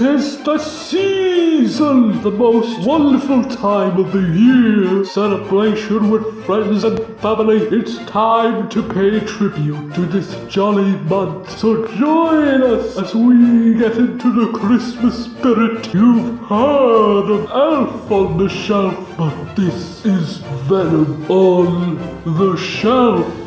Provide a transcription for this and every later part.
'Tis the season, the most wonderful time of the year. Celebration with friends and family. It's time to pay tribute to this jolly month. So join us as we get into the Christmas spirit. You've heard of Elf on the Shelf, but this is Venom on the Shelf.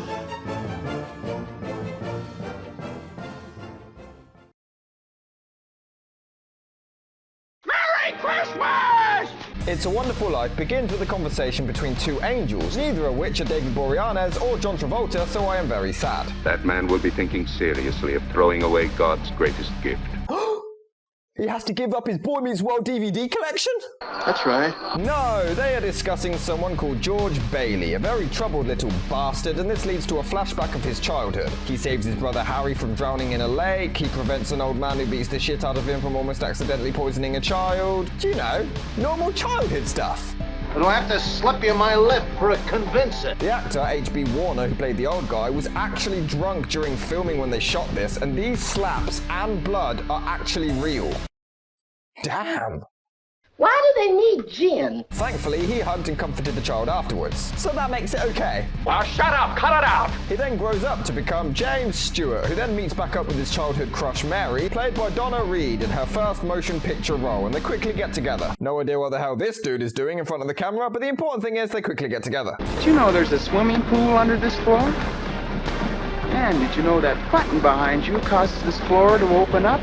It's a Wonderful Life begins with a conversation between two angels, neither of which are David Boreanaz or John Travolta, so I am very sad. That man will be thinking seriously of throwing away God's greatest gift. He has to give up his Boy Meets World DVD collection? That's right. No, they are discussing someone called George Bailey, a very troubled little bastard, and this leads to a flashback of his childhood. He saves his brother Harry from drowning in a lake, he prevents an old man who beats the shit out of him from almost accidentally poisoning a child. Do you know, normal childhood stuff. Do I have to slap you my lip for a convincer? The actor, H.B. Warner, who played the old guy, was actually drunk during filming when they shot this, and these slaps and blood are actually real. Damn. Why do they need gin? Thankfully, he hugged and comforted the child afterwards, so that makes it okay. Well, shut up! Cut it out! He then grows up to become James Stewart, who then meets back up with his childhood crush Mary, played by Donna Reed in her first motion picture role, and they quickly get together. No idea what the hell this dude is doing in front of the camera, but the important thing is they quickly get together. Did you know there's a swimming pool under this floor? And did you know that button behind you causes this floor to open up?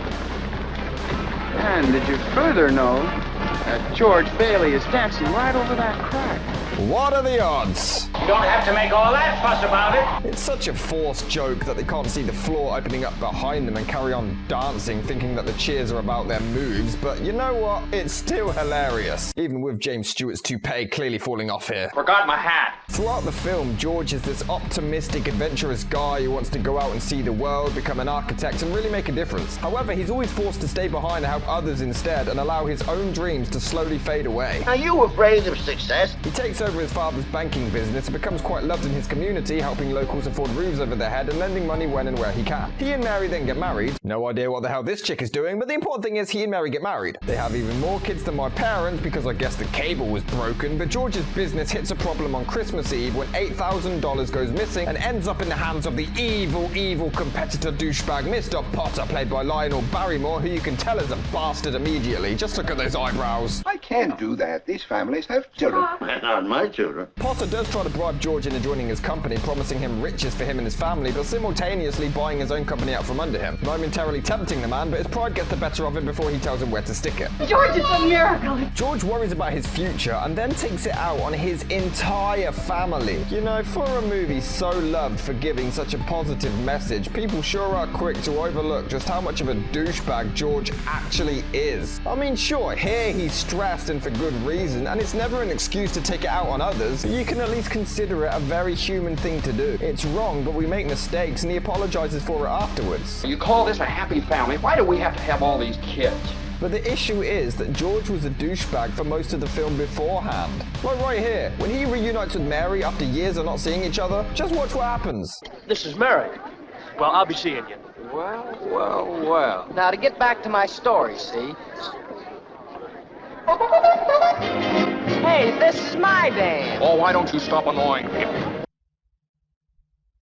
And did you further know that George Bailey is dancing right over that crack? What are the odds? You don't have to make all that fuss about it. It's such a forced joke that they can't see the floor opening up behind them and carry on dancing, thinking that the cheers are about their moves, but you know what? It's still hilarious, even with James Stewart's toupee clearly falling off here. Forgot my hat. Throughout the film, George is this optimistic, adventurous guy who wants to go out and see the world, become an architect, and really make a difference. However, he's always forced to stay behind and help others instead, and allow his own dreams to slowly fade away. Are you afraid of success? He takes over his father's banking business and becomes quite loved in his community, helping locals afford roofs over their head and lending money when and where he can. He and Mary then get married. No idea what the hell this chick is doing, but the important thing is he and Mary get married. They have even more kids than my parents because I guess the cable was broken, but George's business hits a problem on Christmas Eve when $8,000 goes missing and ends up in the hands of the evil competitor douchebag Mr. Potter, played by Lionel Barrymore, who you can tell is a bastard immediately. Just look at those eyebrows. I can't do that. These families have children. Not my children. Potter does try to bribe George into joining his company, promising him riches for him and his family, but simultaneously buying his own company out from under him. Momentarily tempting the man, but his pride gets the better of him before he tells him where to stick it. George is a miracle. George worries about his future and then takes it out on his entire family. You know, for a movie so loved for giving such a positive message, people sure are quick to overlook just how much of a douchebag George actually is. I mean, sure, here he's stressed and for good reason, and it's never an excuse to take it out on others, but you can at least consider it a very human thing to do. It's wrong, but we make mistakes, and he apologizes for it afterwards. You call this a happy family? Why do we have to have all these kids? But the issue is that George was a douchebag for most of the film beforehand. Like right here, when he reunites with Mary after years of not seeing each other, just watch what happens. This is Mary. Well, I'll be seeing you. Well. Now, to get back to my story, see? Hey, this is my dad. Oh, why don't you stop annoying me?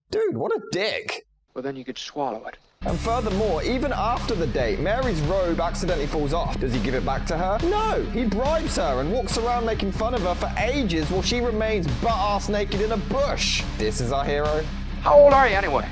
Dude, what a dick. Well, then you could swallow it. And furthermore, even after the date, Mary's robe accidentally falls off. Does he give it back to her? No! He bribes her and walks around making fun of her for ages while she remains butt-ass naked in a bush. This is our hero. How old are you anyway?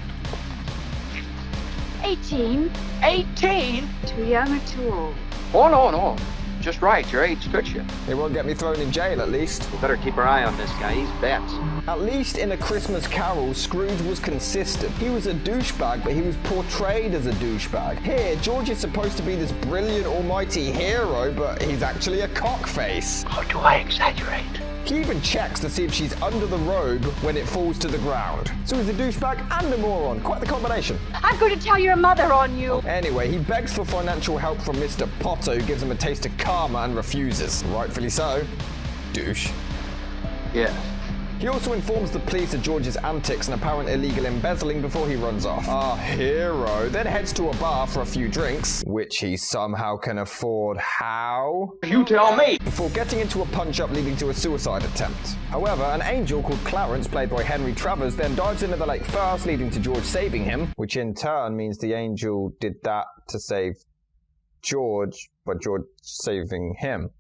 18. 18? Too young or too old? Oh, no. Just right, your age fits you. It won't get me thrown in jail, at least. We better keep our eye on this guy. He's bets. At least in A Christmas Carol, Scrooge was consistent. He was a douchebag, but he was portrayed as a douchebag. Here, George is supposed to be this brilliant, almighty hero, but he's actually a cockface. Or do I exaggerate? He even checks to see if she's under the robe when it falls to the ground. So he's a douchebag and a moron. Quite the combination. I'm going to tell your mother on you. Anyway, he begs for financial help from Mr. Potter, who gives him a taste of karma and refuses. Rightfully so. Douche. Yes. He also informs the police of George's antics and apparent illegal embezzling before he runs off. Our hero then heads to a bar for a few drinks, which he somehow can afford. How? You tell me. Before getting into a punch-up leading to a suicide attempt. However, an angel called Clarence, played by Henry Travers, then dives into the lake first, leading to George saving him, which in turn means the angel did that to save George, but George saving him.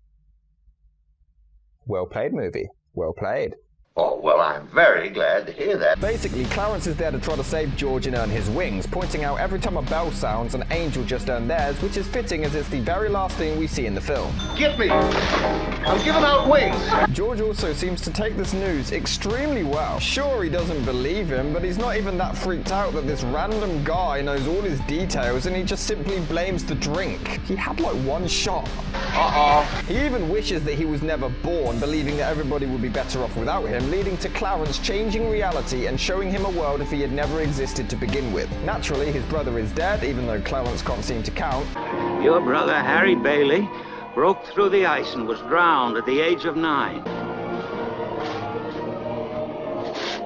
Well played, movie. Well played. Oh, well, I'm very glad to hear that. Basically, Clarence is there to try to save George and earn his wings, pointing out every time a bell sounds, an angel just earned theirs, which is fitting as it's the very last thing we see in the film. Get me! I'm giving out wings! George also seems to take this news extremely well. Sure, he doesn't believe him, but he's not even that freaked out that this random guy knows all his details and he just simply blames the drink. He had like one shot. He even wishes that he was never born, believing that everybody would be better off without him, leading to Clarence changing reality and showing him a world if he had never existed to begin with. Naturally, his brother is dead, even though Clarence can't seem to count. Your brother, Harry Bailey, broke through the ice and was drowned at the age of 9.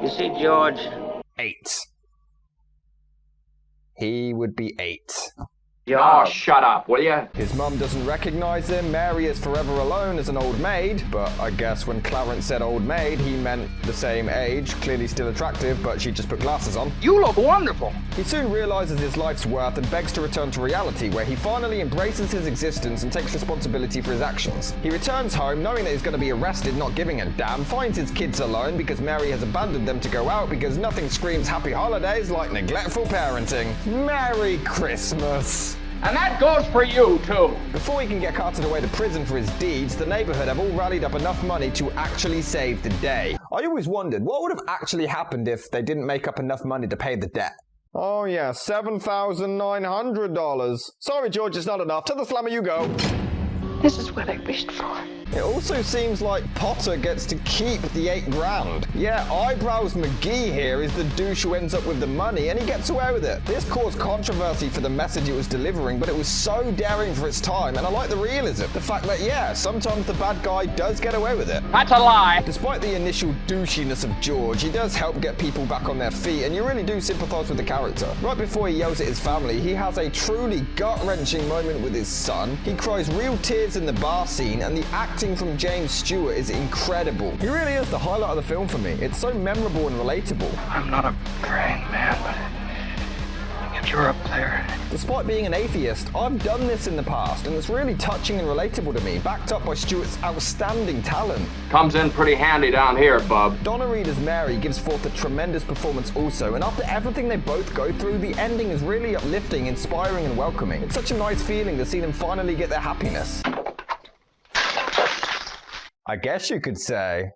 You see, George... 8. He would be 8. Oh, shut up, will you? His mum doesn't recognize him. Mary is forever alone as an old maid, but I guess when Clarence said old maid, he meant the same age, clearly still attractive, but she just put glasses on. You look wonderful. He soon realizes his life's worth and begs to return to reality, where he finally embraces his existence and takes responsibility for his actions. He returns home knowing that he's going to be arrested, not giving a damn, finds his kids alone because Mary has abandoned them to go out because nothing screams happy holidays like neglectful parenting. Merry Christmas! And that goes for you, too. Before he can get carted away to prison for his deeds, the neighborhood have all rallied up enough money to actually save the day. I always wondered, what would have actually happened if they didn't make up enough money to pay the debt? Oh yeah, $7,900. Sorry, George, it's not enough. To the slammer you go. This is what I wished for. It also seems like Potter gets to keep the $8,000. Yeah, Eyebrows McGee here is the douche who ends up with the money, and he gets away with it. This caused controversy for the message it was delivering, but it was so daring for its time, and I like the realism. The fact that, yeah, sometimes the bad guy does get away with it. That's a lie. Despite the initial douchiness of George, he does help get people back on their feet, and you really do sympathize with the character. Right before he yells at his family, he has a truly gut-wrenching moment with his son. He cries real tears in the bar scene, and the acting from James Stewart is incredible. He really is the highlight of the film for me. It's so memorable and relatable. I'm not a praying man, but if you're up there... Despite being an atheist, I've done this in the past, and it's really touching and relatable to me, backed up by Stewart's outstanding talent. Comes in pretty handy down here, bub. Donna Reed as Mary gives forth a tremendous performance also, and after everything they both go through, the ending is really uplifting, inspiring, and welcoming. It's such a nice feeling to see them finally get their happiness. I guess you could say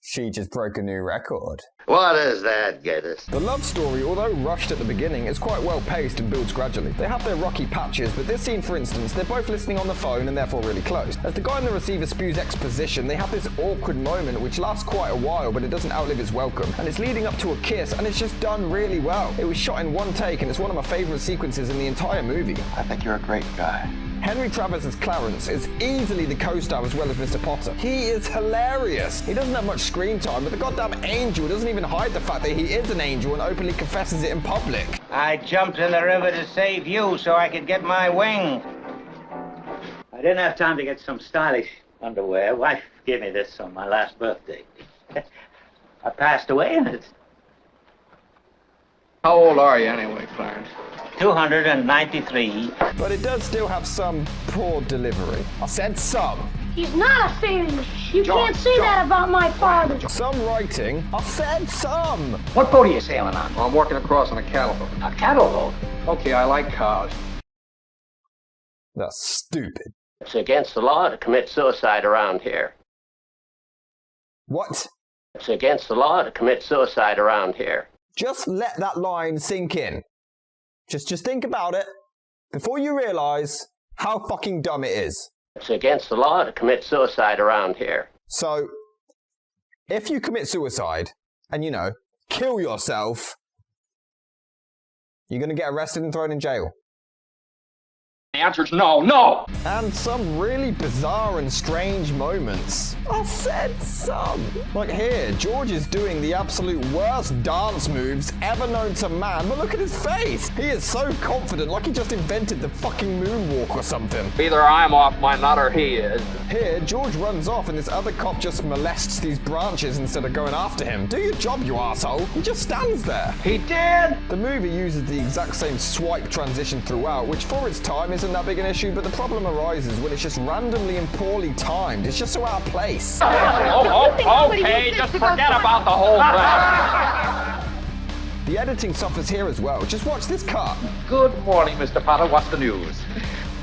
she just broke a new record. What does that get us? The love story, although rushed at the beginning, is quite well paced and builds gradually. They have their rocky patches, but this scene, for instance, they're both listening on the phone and therefore really close. As the guy in the receiver spews exposition, they have this awkward moment which lasts quite a while, but it doesn't outlive its welcome. And it's leading up to a kiss, and it's just done really well. It was shot in one take, and it's one of my favorite sequences in the entire movie. I think you're a great guy. Henry Travers as Clarence is easily the co-star as well as Mr. Potter. He is hilarious. He doesn't have much screen time, but the goddamn angel doesn't even hide the fact that he is an angel and openly confesses it in public. I jumped in the river to save you so I could get my wings. I didn't have time to get some stylish underwear. Wife gave me this on my last birthday. I passed away in it. How old are you anyway, Clarence? 293. But it does still have some poor delivery. I said some. He's not a fairy. You can't say that about my father. Some writing. I said some. What boat are you sailing on? Well, I'm working across on a cattle boat. A cattle boat? Okay, I like cows. That's stupid. It's against the law to commit suicide around here. What? It's against the law to commit suicide around here. Just let that line sink in. Just think about it before you realize how fucking dumb it is. It's against the law to commit suicide around here. So, if you commit suicide and, kill yourself, you're going to get arrested and thrown in jail. The answer's no, no! And some really bizarre and strange moments. I said some. Like here, George is doing the absolute worst dance moves ever known to man, but look at his face. He is so confident, like he just invented the fucking moonwalk or something. Either I'm off my nut or he is. Here, George runs off and this other cop just molests these branches instead of going after him. Do your job, you asshole. He just stands there. He did! The movie uses the exact same swipe transition throughout, which for its time isn't that big an issue, but the problem arises when it's just randomly and poorly timed. It's just so out of place. Okay, just forget about the whole thing. The editing suffers here as well. Just watch this cut. Good morning, Mr. Potter. What's the news?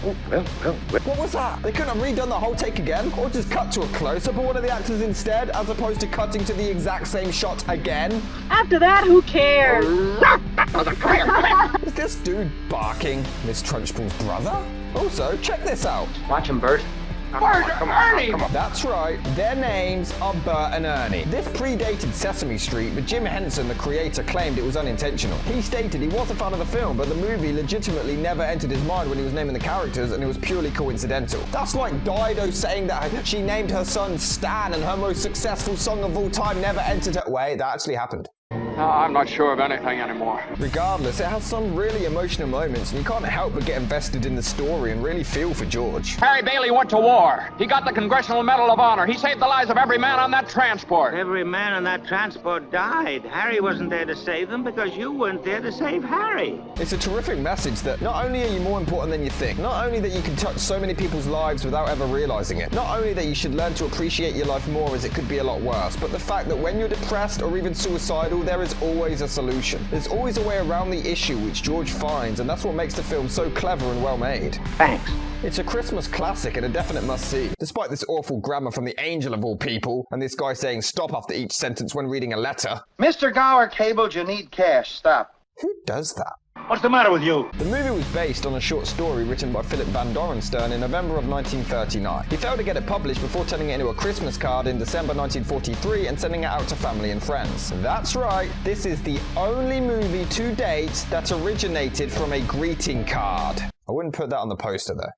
What was that? They couldn't have redone the whole take again? Or just cut to a close-up of one of the actors instead, as opposed to cutting to the exact same shot again? After that, who cares? Is this dude barking Miss Trunchbull's brother? Also, check this out. Watch him, Bert. Ernie! That's right, their names are Bert and Ernie. This predated Sesame Street, but Jim Henson, the creator, claimed it was unintentional. He stated he was a fan of the film, but the movie legitimately never entered his mind when he was naming the characters, and it was purely coincidental. That's like Dido saying that she named her son Stan and her most successful song of all time never entered her... Wait, that actually happened. I'm not sure of anything anymore. Regardless, it has some really emotional moments, and you can't help but get invested in the story and really feel for George. Harry Bailey went to war. He got the Congressional Medal of Honor. He saved the lives of every man on that transport. Every man on that transport died. Harry wasn't there to save them because you weren't there to save Harry. It's a terrific message that not only are you more important than you think, not only that you can touch so many people's lives without ever realizing it, not only that you should learn to appreciate your life more as it could be a lot worse, but the fact that when you're depressed or even suicidal, there is always a solution. There's always a way around the issue, which George finds, and that's what makes the film so clever and well made. Thanks. It's a Christmas classic and a definite must-see. Despite this awful grammar from the angel of all people, and this guy saying stop after each sentence when reading a letter. Mr. Gower cabled you need cash. Stop. Who does that? What's the matter with you? The movie was based on a short story written by Philip Van Dorenstern in November of 1939. He failed to get it published before turning it into a Christmas card in December 1943 and sending it out to family and friends. That's right, this is the only movie to date that originated from a greeting card. I wouldn't put that on the poster though.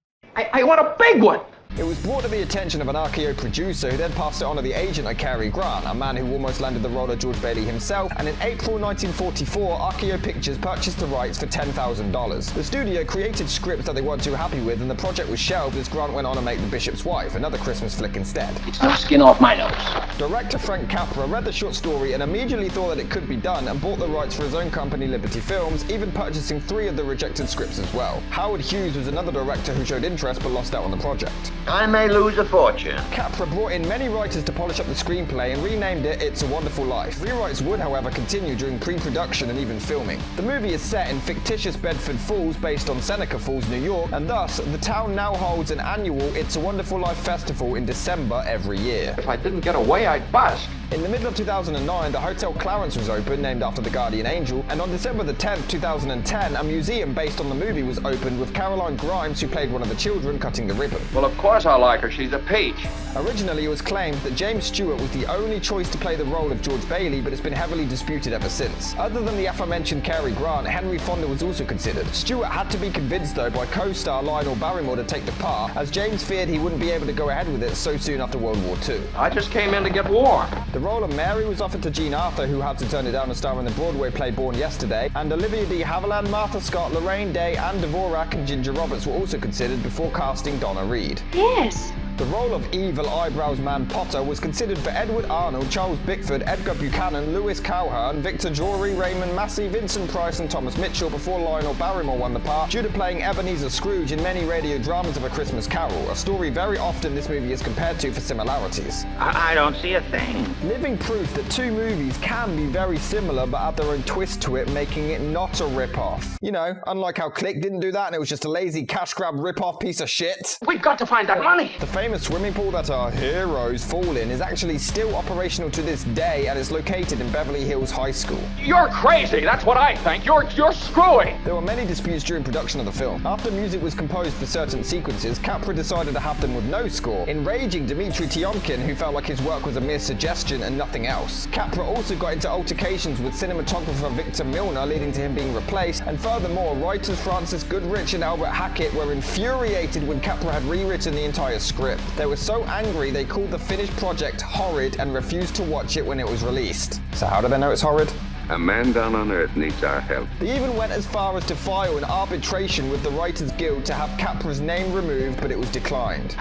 I want a big one! It was brought to the attention of an RKO producer who then passed it on to the agent of Cary Grant, a man who almost landed the role of George Bailey himself, and in April 1944, RKO Pictures purchased the rights for $10,000. The studio created scripts that they weren't too happy with, and the project was shelved as Grant went on to make The Bishop's Wife, another Christmas flick instead. It's no skin off my nose. Director Frank Capra read the short story and immediately thought that it could be done and bought the rights for his own company Liberty Films, even purchasing 3 of the rejected scripts as well. Howard Hughes was another director who showed interest but lost out on the project. I may lose a fortune. Capra brought in many writers to polish up the screenplay and renamed it It's a Wonderful Life. Rewrites would, however, continue during pre-production and even filming. The movie is set in fictitious Bedford Falls based on Seneca Falls, New York, and thus the town now holds an annual It's a Wonderful Life festival in December every year. If I didn't get away, I'd bust. In the middle of 2009, the Hotel Clarence was opened, named after the guardian angel, and on December the 10th, 2010, a museum based on the movie was opened with Caroline Grimes, who played one of the children, cutting the ribbon. Well, of course I like her. She's a peach. Originally, it was claimed that James Stewart was the only choice to play the role of George Bailey, but it's been heavily disputed ever since. Other than the aforementioned Cary Grant, Henry Fonda was also considered. Stewart had to be convinced, though, by co-star Lionel Barrymore to take the part, as James feared he wouldn't be able to go ahead with it so soon after World War II. I just came in to get warm. The role of Mary was offered to Jean Arthur, who had to turn it down and star in the Broadway play Born Yesterday, and Olivia de Havilland, Martha Scott, Lorraine Day, Anne Dvorak and Ginger Roberts were also considered before casting Donna Reed. Yes. The role of Evil Eyebrows Man Potter was considered for Edward Arnold, Charles Bickford, Edgar Buchanan, Lewis Cowhern, Victor Jory, Raymond Massey, Vincent Price and Thomas Mitchell before Lionel Barrymore won the part due to playing Ebenezer Scrooge in many radio dramas of A Christmas Carol, a story very often this movie is compared to for similarities. I don't see a thing. Living proof that two movies can be very similar but add their own twist to it, making it not a rip-off. You know, unlike how Click didn't do that and it was just a lazy cash grab rip-off piece of shit. We've got to find that money. The famous famous swimming pool that our heroes fall in is actually still operational to this day and is located in Beverly Hills High School. You're crazy, that's what I think. You're screwy. There were many disputes during production of the film. After music was composed for certain sequences, Capra decided to have them with no score, enraging Dmitry Tiomkin, who felt like his work was a mere suggestion and nothing else. Capra also got into altercations with cinematographer Victor Milner, leading to him being replaced, and furthermore, writers Francis Goodrich and Albert Hackett were infuriated when Capra had rewritten the entire script. They were so angry they called the finished project horrid and refused to watch it when it was released. So how do they know it's horrid? A man down on Earth needs our help. They even went as far as to file an arbitration with the Writers Guild to have Capra's name removed, but it was declined.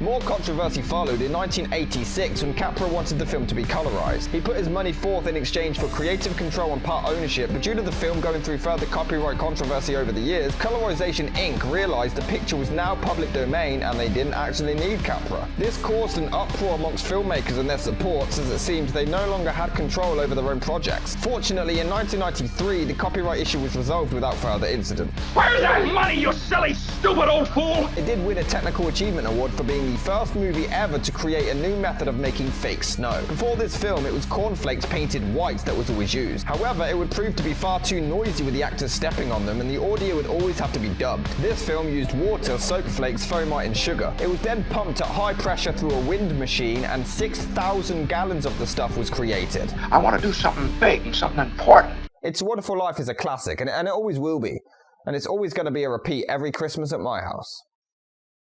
More controversy followed in 1986 when Capra wanted the film to be colorized. He put his money forth in exchange for creative control and part ownership, but due to the film going through further copyright controversy over the years, Colorization Inc. realized the picture was now public domain and they didn't actually need Capra. This caused an uproar amongst filmmakers and their supports, as it seemed they no longer had control over their own projects. Fortunately, in 1993, the copyright issue was resolved without further incident. Where's that money, you silly, stupid old fool? It did win a Technical Achievement Award for being the first movie ever to create a new method of making fake snow. Before this film, it was cornflakes painted white that was always used. However, it would prove to be far too noisy with the actors stepping on them, and the audio would always have to be dubbed. This film used water, soap flakes, foamite, and sugar. It was then pumped at high pressure through a wind machine, and 6,000 gallons of the stuff was created. I want to do something big and something important. It's a Wonderful Life is a classic, and it always will be. And it's always going to be a repeat every Christmas at my house.